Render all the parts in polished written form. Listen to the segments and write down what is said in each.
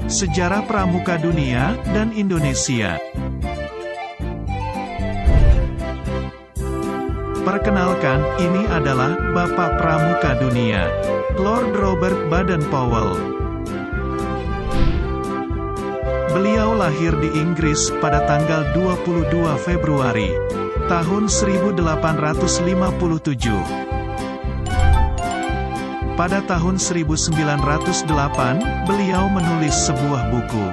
Sejarah Pramuka Dunia dan Indonesia. Perkenalkan, ini adalah Bapak Pramuka Dunia, Lord Robert Baden-Powell. Beliau lahir di Inggris pada tanggal 22 Februari tahun 1857. Pada tahun 1908, beliau menulis sebuah buku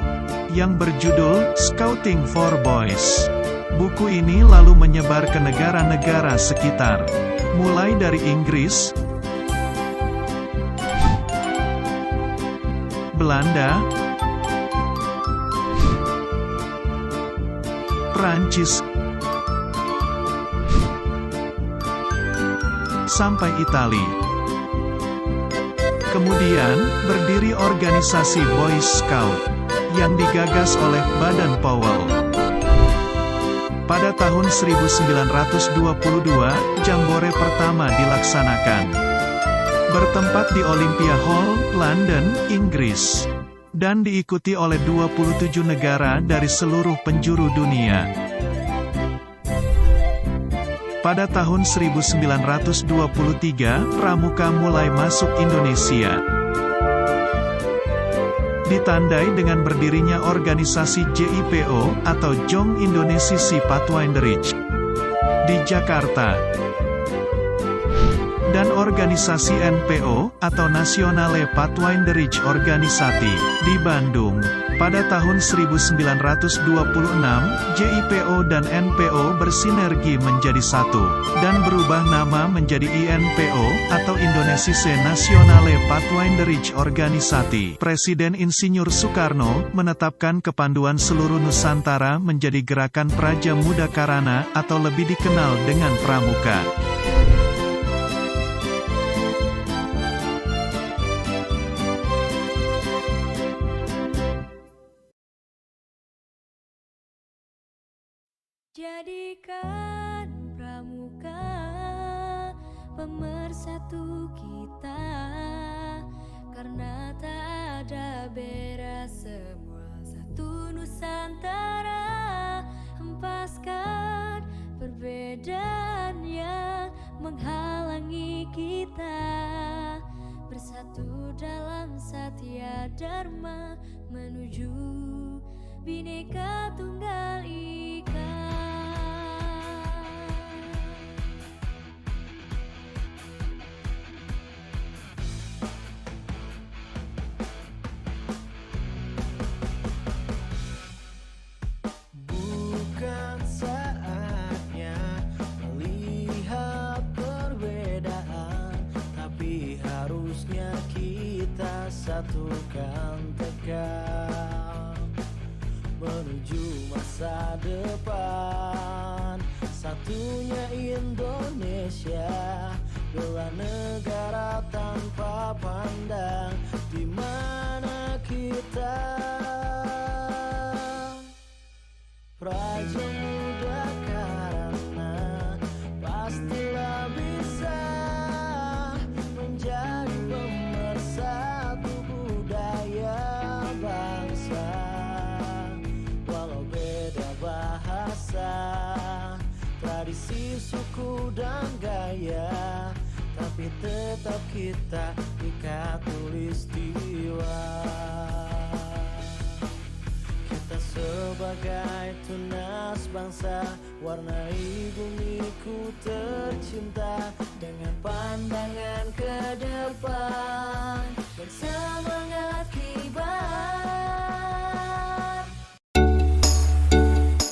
yang berjudul Scouting for Boys. Buku ini lalu menyebar ke negara-negara sekitar, mulai dari Inggris, Belanda, Prancis, sampai Italia. Kemudian, berdiri organisasi Boy Scout, yang digagas oleh Baden-Powell. Pada tahun 1922, jambore pertama dilaksanakan. Bertempat di Olympia Hall, London, Inggris. Dan diikuti oleh 27 negara dari seluruh penjuru dunia. Pada tahun 1923, Pramuka mulai masuk Indonesia. Ditandai dengan berdirinya organisasi JIPO atau Jong Indonesisch Pathwinderij di Jakarta. Dan organisasi NPO atau Nasionale Pathwinderij Organisati di Bandung. Pada tahun 1926, JIPO dan NPO bersinergi menjadi satu, dan berubah nama menjadi INPO, atau Indonesische Nasionale Pathwinderij Organisati. Presiden Insinyur Soekarno menetapkan kepanduan seluruh Nusantara menjadi Gerakan Praja Muda Karana, atau lebih dikenal dengan Pramuka. Jadikan Pramuka pemersatu kita, karena tak ada beda, semua satu Nusantara. Hempaskan perbedaan yang menghalangi kita, bersatu dalam Satya Dharma menuju Bhinneka Tunggal Ika. Bukan saatnya melihat perbedaan, tapi harusnya kita satukan tekad menuju masa depan. Satunya Indonesia, bela negara tanpa pandang di mana kita. Praja Muda Karana pastilah bisa menjadi pemersatu budaya bangsa. Walau beda bahasa, tradisi, suku, dan gaya, tapi tetap kita ikat tulistiwa. Kita sebagai tunas bangsa, warnai bumiku tercinta dengan pandangan ke depan dan semangat kibar.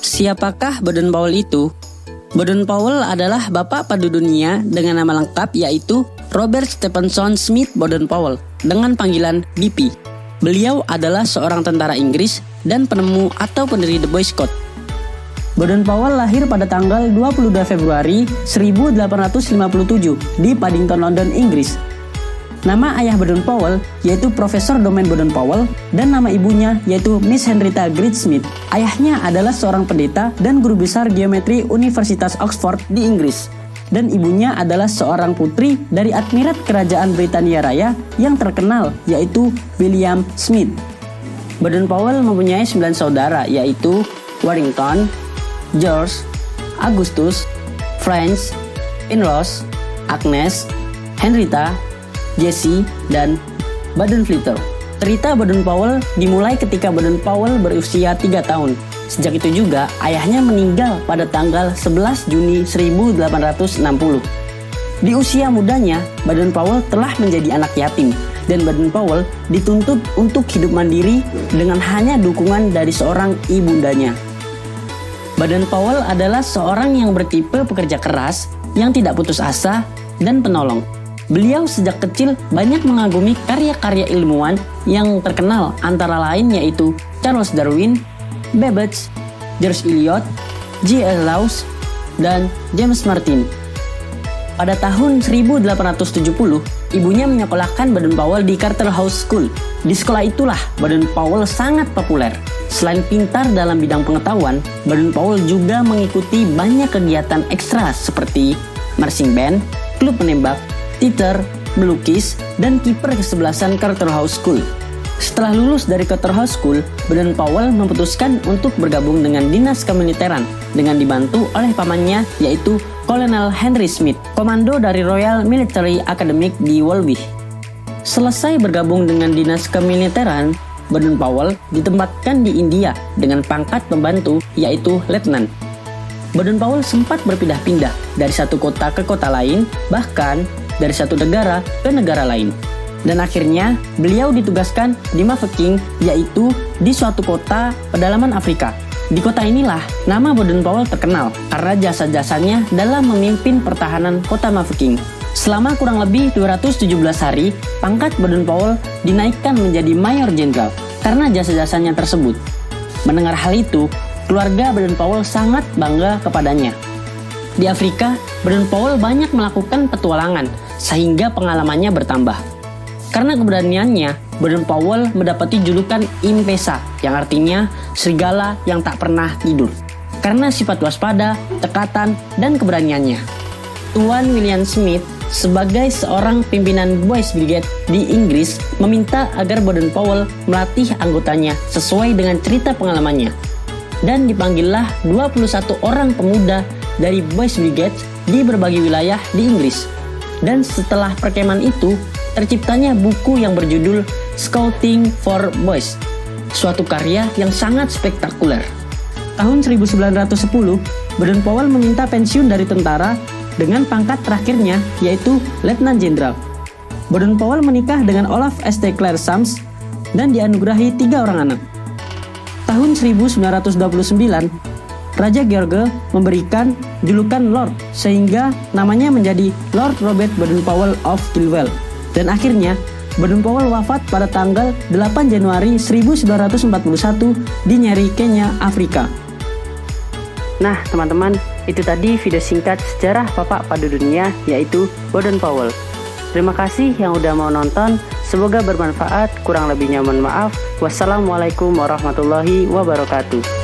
Siapakah Baden-Powell itu? Baden-Powell adalah Bapak Padu Dunia dengan nama lengkap yaitu Robert Stephenson Smith Baden-Powell dengan panggilan BP. Beliau adalah seorang tentara Inggris dan penemu atau pendiri The Boy Scout. Baden-Powell lahir pada tanggal 22 Februari 1857 di Paddington, London, Inggris. Nama ayah Baden-Powell yaitu Profesor Domain Baden-Powell dan nama ibunya yaitu Miss Henrietta Great-Smith. Ayahnya adalah seorang pendeta dan guru besar geometri Universitas Oxford di Inggris. Dan ibunya adalah seorang putri dari Admirat Kerajaan Britania Raya yang terkenal yaitu William Smith. Baden-Powell mempunyai 9 saudara, yaitu Warrington, George, Augustus, Franz, Inros, Agnes, Henrietta, Jessie, dan Baden-Flitter. Cerita Baden-Powell dimulai ketika Baden-Powell berusia 3 tahun. Sejak itu juga ayahnya meninggal pada tanggal 11 Juni 1860. Di usia mudanya, Baden-Powell telah menjadi anak yatim dan Baden-Powell dituntut untuk hidup mandiri dengan hanya dukungan dari seorang ibundanya. Baden-Powell adalah seorang yang bertipe pekerja keras, yang tidak putus asa, dan penolong. Beliau sejak kecil banyak mengagumi karya-karya ilmuwan yang terkenal, antara lain yaitu Charles Darwin, Babbage, George Eliot, J.L. Lawes, dan James Martin. Pada tahun 1870, ibunya menyekolahkan Baden-Powell di Charterhouse School. Di sekolah itulah Baden-Powell sangat populer. Selain pintar dalam bidang pengetahuan, Baden-Powell juga mengikuti banyak kegiatan ekstra seperti marching band, klub menembak, teater, melukis, dan kiper kesebelasan Charterhouse School. Setelah lulus dari Charterhouse School, Baden-Powell memutuskan untuk bergabung dengan dinas kemiliteran dengan dibantu oleh pamannya, yaitu Kolonel Henry Smith, komando dari Royal Military Academy di Wolby. Selesai bergabung dengan dinas kemiliteran, Baden-Powell ditempatkan di India dengan pangkat pembantu, yaitu letnan. Baden-Powell sempat berpindah-pindah dari satu kota ke kota lain, bahkan dari satu negara ke negara lain. Dan akhirnya beliau ditugaskan di Mafeking, yaitu di suatu kota pedalaman Afrika. Di kota inilah nama Baden-Powell terkenal karena jasa-jasanya dalam memimpin pertahanan kota Mafeking. Selama kurang lebih 217 hari, pangkat Baden-Powell dinaikkan menjadi Mayor Jenderal karena jasa-jasanya tersebut. Mendengar hal itu, keluarga Baden-Powell sangat bangga kepadanya. Di Afrika, Baden-Powell banyak melakukan petualangan sehingga pengalamannya bertambah. Karena keberaniannya, Baden-Powell mendapati julukan Impesa, yang artinya serigala yang tak pernah tidur. Karena sifat waspada, tekatan, dan keberaniannya. Tuan William Smith sebagai seorang pimpinan Boys Brigade di Inggris meminta agar Baden-Powell melatih anggotanya sesuai dengan cerita pengalamannya. Dan dipanggillah 21 orang pemuda dari Boys Brigade di berbagai wilayah di Inggris. Dan setelah perkemahan itu, terciptanya buku yang berjudul Scouting for Boys, suatu karya yang sangat spektakuler. Tahun 1910, Baden-Powell meminta pensiun dari tentara dengan pangkat terakhirnya, yaitu Letnan Jenderal. Baden-Powell menikah dengan Olaf St. Clair Sams dan dianugerahi 3 orang anak. Tahun 1929, Raja George memberikan julukan Lord sehingga namanya menjadi Lord Robert Baden-Powell of Kilwell. Dan akhirnya Baden-Powell wafat pada tanggal 8 Januari 1941 di Nyeri, Kenya, Afrika. Nah teman-teman, itu tadi video singkat sejarah Bapak Padu Dunia, yaitu Baden-Powell. Terima kasih yang udah mau nonton, semoga bermanfaat, kurang lebihnya mohon maaf. Wassalamualaikum warahmatullahi wabarakatuh.